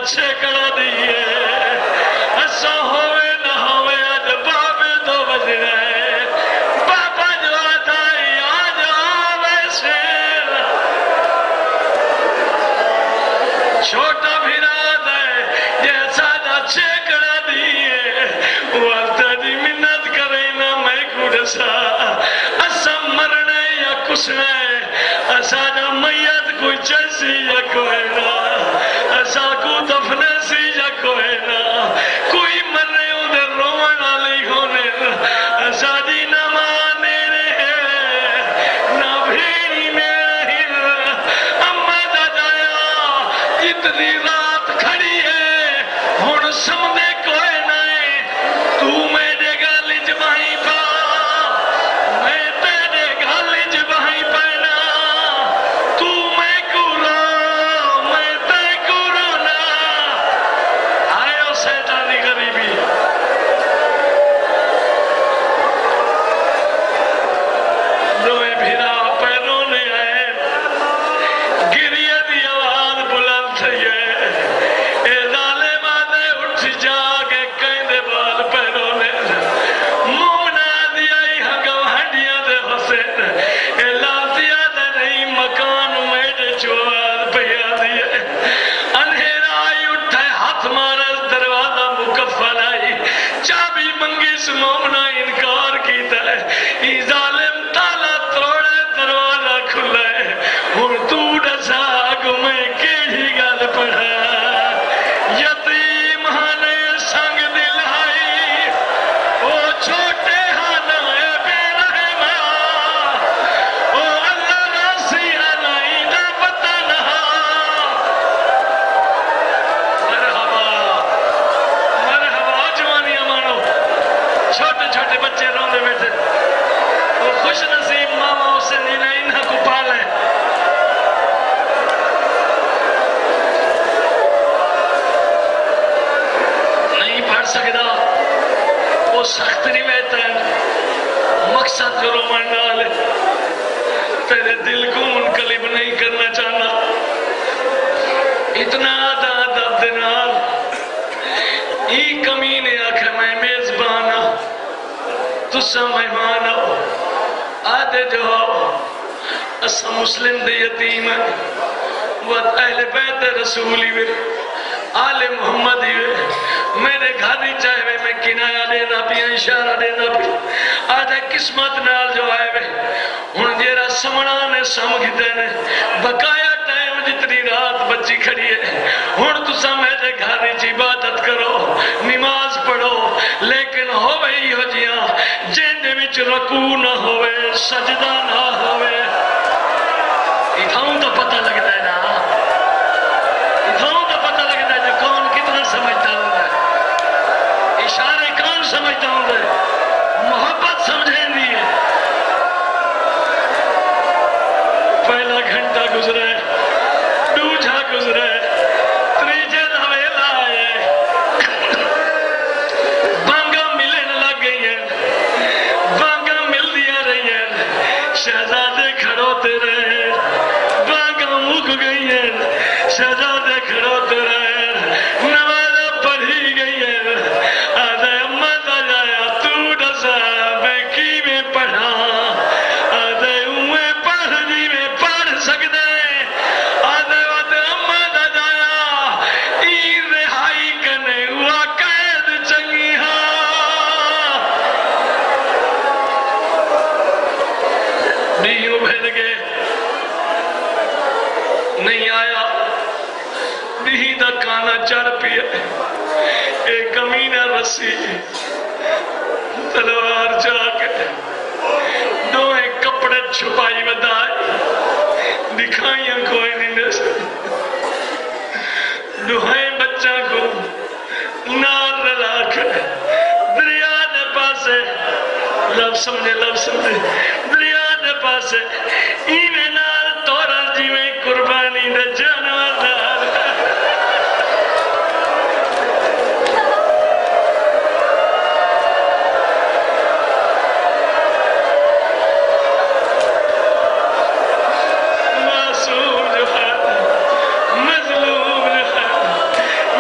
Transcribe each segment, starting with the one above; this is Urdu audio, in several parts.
چھکڑا دیئے ایسا ہوئے نہ ہوئے آج بابے دو بج رہے بابا جو آتا ہی آج ویسے چھوٹا بھی رات ہے یہ سادہ چھکڑا دیئے والدہ دی منت کرے نا میں کڑسا ایسا مرنے یا کسنے ایسا جا میت کوئی چیسی یا کوئی نا ایسا کو دفنے سی یا کوئی نا کوئی مرنے ہوں دے رومن آلی ہونے ایسا جی نہ مانے رہے نہ بھیڑی میں رہے اممہ دا جایا اتنی رات کھڑی ہے ہون سمدے کوئی نائے تو میرے گالی جبائی پا میں تیرے گالی جبائی پہنا تو میں کورا میں تے کورونا آئیو سیدانی غریبی دوئے بھیرا پیروں نے آئے گریہ دی آواز بلند تھی ہے اے ظالم آدھے اٹھ جاگے کہیں دے بال پیروں نے مومنہ دیا ہی حقم ہڈیاں دے حسین اے لاتیا دے نہیں مکان میرے چوال پہیا دیئے انہیرا آئی اٹھے ہاتھ مارس دروازہ مکفل آئی چابی منگیس مومنہ انکار کیتا ہے ای ظالم تالا توڑے دروازہ کھلے ہن تو ڈسا گمیں کیڑی گل پڑھا یتیم ہانے سنگ دلائی او چھوٹے ہانا بے رحمہ او اللہ راسی آنائی نہ پتہ نہا مرحبا مرحبا جوانی امانو چھوٹے چھوٹے بچے روندے بیٹھے وہ خوش نصیب ماما اسے نینا انہا کو پالے نہیں پڑھ سکتا وہ سخت روایت ہے مقصد جو رومن ڈالے تیرے دل کو منقلب نہیں کرنا چاہنا اتنا آدھا ادب دنال ای کمینے آکھے میں میزبان ہوں تسا مہمان ہو آدھے جو ہو اسا مسلم دے یتیم ہیں وہ اہل بیت رسولی وے آل محمدی وے میرے گھر ہی چاہے وے میں کنایا دینا پی اشارہ دینا پی آدھے قسمت نال جو آئے وے ان جیرا سمڑانے سمگھ دینے بقایا ٹائم جتنی رات بچی کھڑی ہے ہن تسا میرے گھر ہی عبادت کرو نماز پڑھو لیکن ہوئے ہی ہو جیاں جن دے وچ رکوع نہ ہوئے سجدہ نہ ہوئے اتھاؤں تو پتہ لگتا ہے نا اتھاؤں تو پتہ لگتا ہے جو کون کتنا سمجھتا ہوں گے اشارے کون سمجھتا ہوں گے محبت سمجھیں دیئے پہلا گھنٹہ گزرے دوجھا گزرے تریجے نویلا آئے بانگا ملن لگ گئی ہیں بانگا مل دیا رہی ہیں شہزادے کھڑوتے رہے بانگا مک گئی ہیں شہزادے کھڑوتے رہے نمازہ پڑھی گئی ہیں آدھے اممہ دا جایا تو ڈسا میں کی میں پڑھا آدھے اوے پڑھ دی میں پڑھ سکتے آدھے وقت اممہ دا جایا ای رہائی کنے ہوا قید چنگی ہاں دیوں بھیج گئے نہیں آیا دیہی دا کانا چڑھ پیا ایک کمینہ رسی تلوار جا کے دوئے کپڑے چھپائی بدائے دکھائیاں کوئی نہیں دے سکتے دوئے بچہ کو نار رلا کے دریا دے پاسے لفظ سمجھے دریا دے پاسے اینے نار تورا جی میں قربانی دے جانور نار معصوم جو ہے مظلوم جو ہے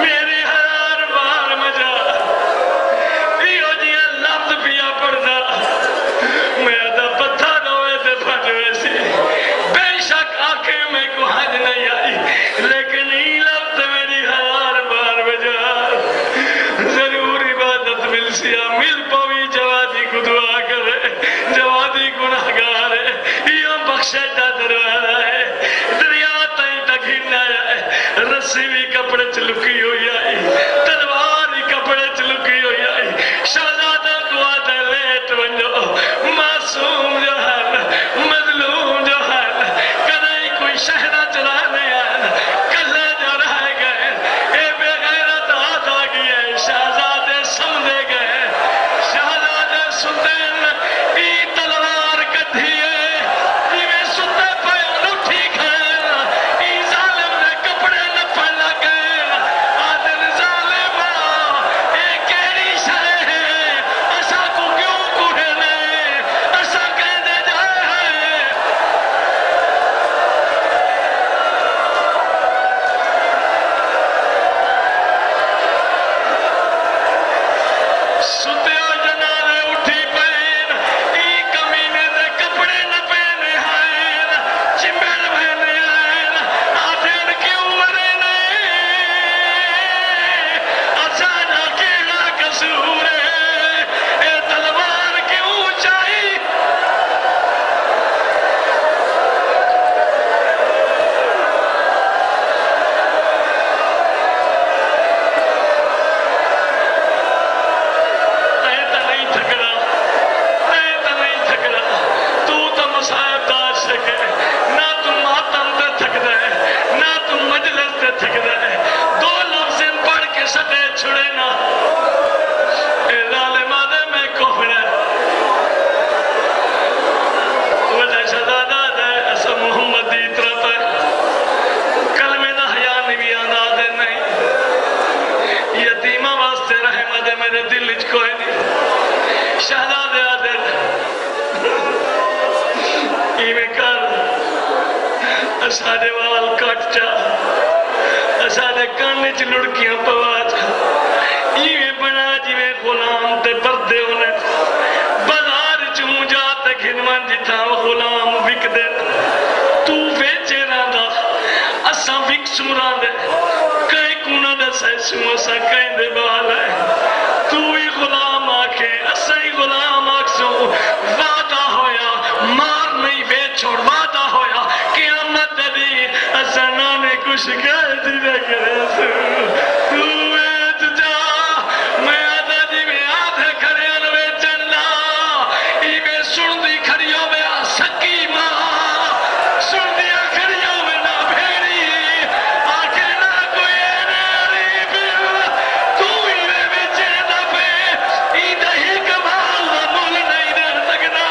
رسی بھی کپڑے چ لکی ہوئی آئی، تلوار ہی کپڑے چ لکی ہوئی آئی، شہزادہ کو آدھے لیٹ ونجو، معصوم جو ہے مظلوم جو ہے کدائی کوئی شہرہ چلانے آئے کلے جو رہ گئے، اے بے غیرت آ گئے، شہزادے سمجھے گئے، شہزادے سدین ای تلوار کدھی ہے، میں ستے پہ اٹھی کھائے، ای ظالم نے کپڑے نپڑ لگے، آدھر ظالمہ اے کیڑی شے ہے، اسا کو کیوں کوڑے لے، اسا کہنے جائے ستیا جنالے اٹھی پین، ای کمینے دے کپڑے نہ پہنے ہائیں، چمبل پہنے آئیں، آدھین کیوں مرے نہیں، اچھانا کیڑا قصور ہے، اے تلوار کیوں چاہی، اے تا نہیں تھکڑا، اے تا نہیں تھکڑا، تو مصائب دار سکے، نہ تو ماتم تے تھک دے، نہ تو مجلس تے تھک دے، دو لفظ پڑھ کے سٹے چھڑے نا، اے ظالمہ دے میں کوہڑے، وجہ شہزادہ دے ایسا محمد دی طرف ہے، کلمہ دا حیا نہیں بھی آندہ دے نہیں، یتیمہ واسطے رحمہ دے میرے دل اچ کوئی نہیں، شہزادے آدھے ایویں کر، اساڑے وال کٹ جا، اساڑے کانے چ لڑکیاں پوا جا، ایویں بنا جیویں غلام تے پردے ہونے، بازار چوں جا تے گھنوان جتا غلام وک دے، تو ویچے رہندا، اساں وک سمران دے، کئی کونا دے سیسوں اساں کہیں دے بال ہے، تو ہی غلام آکھے، اساں ہی غلام آکسوں، وعدہ ہویا، مار نہیں بے چھوڑ وعدہ ہویا، قیامت دی، اساں نانے کو شکایت ہی نہ کرے تو ویچ جا، میں آدھا جی میں آدھے کھڑے انوے چندا، ای میں سن دی کھڑیوں میں سکی ماں، سن دیا کھڑیوں میں نہ بھیڑی، آکھے نہ کوئی ایرے بل، تو ہی میں بچے دفے، ای دہی کمال نہ مول نہیں دے سکنا،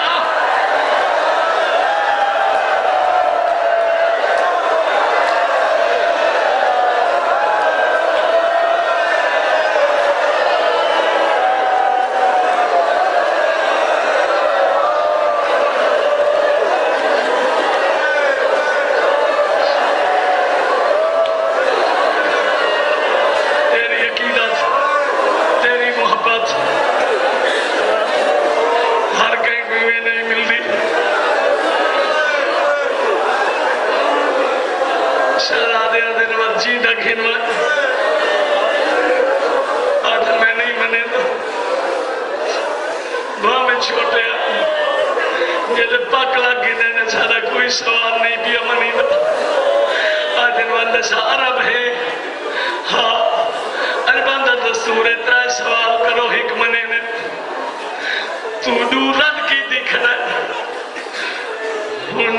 تیری عقیدت، تیری محبت، ہر کہیں کوئی نہیں ملتی، شہزادے دن وقت جی دا گھنوان، آدھر میں نہیں منے تو، وہاں میں چھوٹے جیسے پاک لگی دینے سارا کوئی سوال نہیں پیا منی دا، آدھر وقت سارا بھے، ہاں، ارباندہ دستور اترائے سوال کرو حکمنے نے، تو دورت کی دکھنا ہے،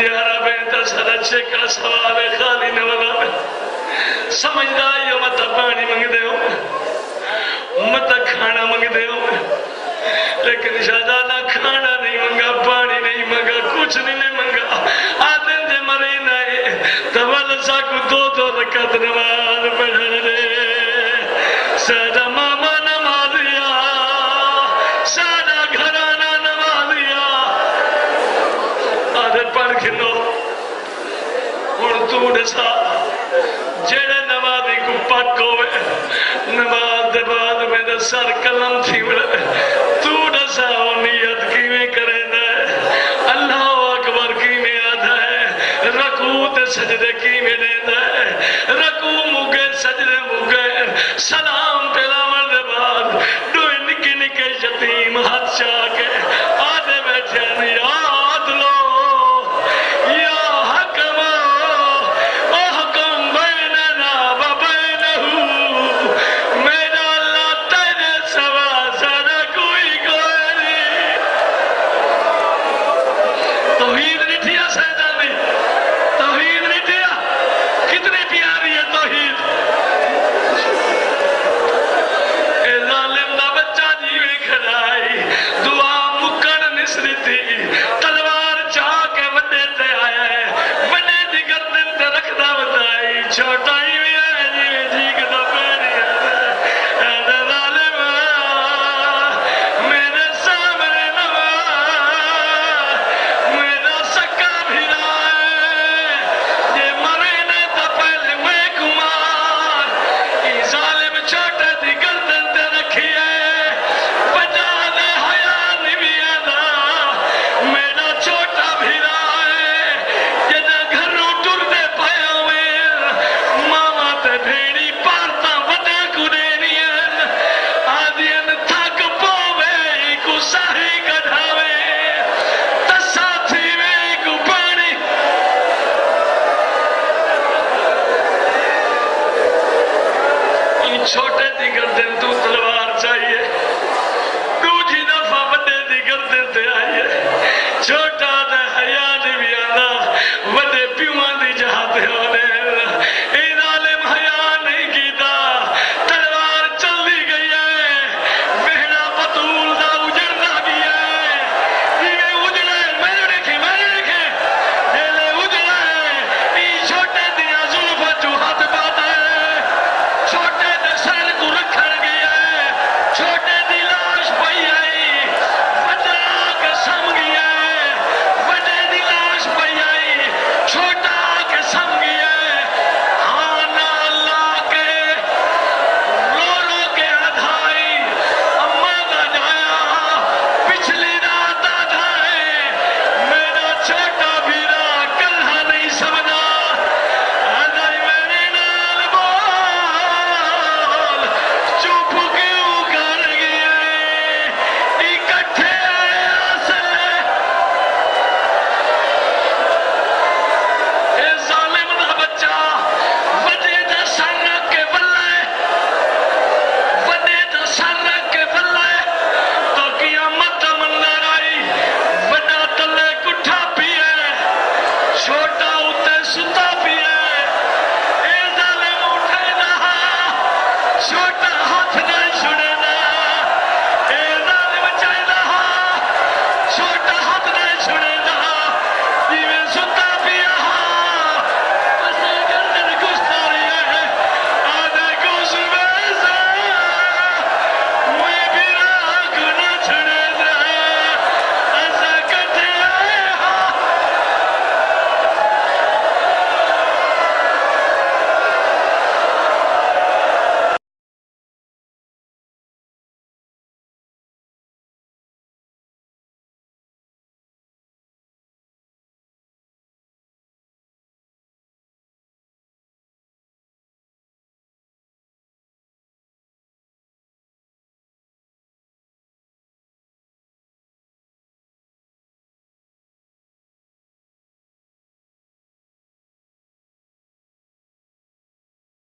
یارا بہتا سارا چھکا سوال ہے خالی نوالا میں سمجھدائی ہو متا پانی منگ دے ہو متا کھانا منگ دے ہو لیکن شہزادہ کھانا نہیں منگا پانی نہیں منگا کچھ نہیں منگا آدھن دے مرے نائے تول سا کو دو رکعت نماز پڑھن دے سادہ ماما نمازیا سادہ گھرانا نمازیا آدھے پڑھ کھنو اور تو نسا جڑے نمازی کو پاک ہوئے نماز دے بعد میں دے سر کلم تھی بڑے تو نسا ہو نیت کی میں کرے دے اللہ اکبر کی میں آدھا ہے رکوع تے سجدے کی میں دے دے رکوع مگے سجدے مگے سلام پہلا مرد بعد دوئے نکے نکے یتیم ہاتھ چاہ کے آدھے بیٹھے یاد لو یا حکم احکم بیننا چھوٹے دی گردن تو تلوار چاہیے، دوجی دفعہ بڑے دی گردن تے آئیے، چھوٹا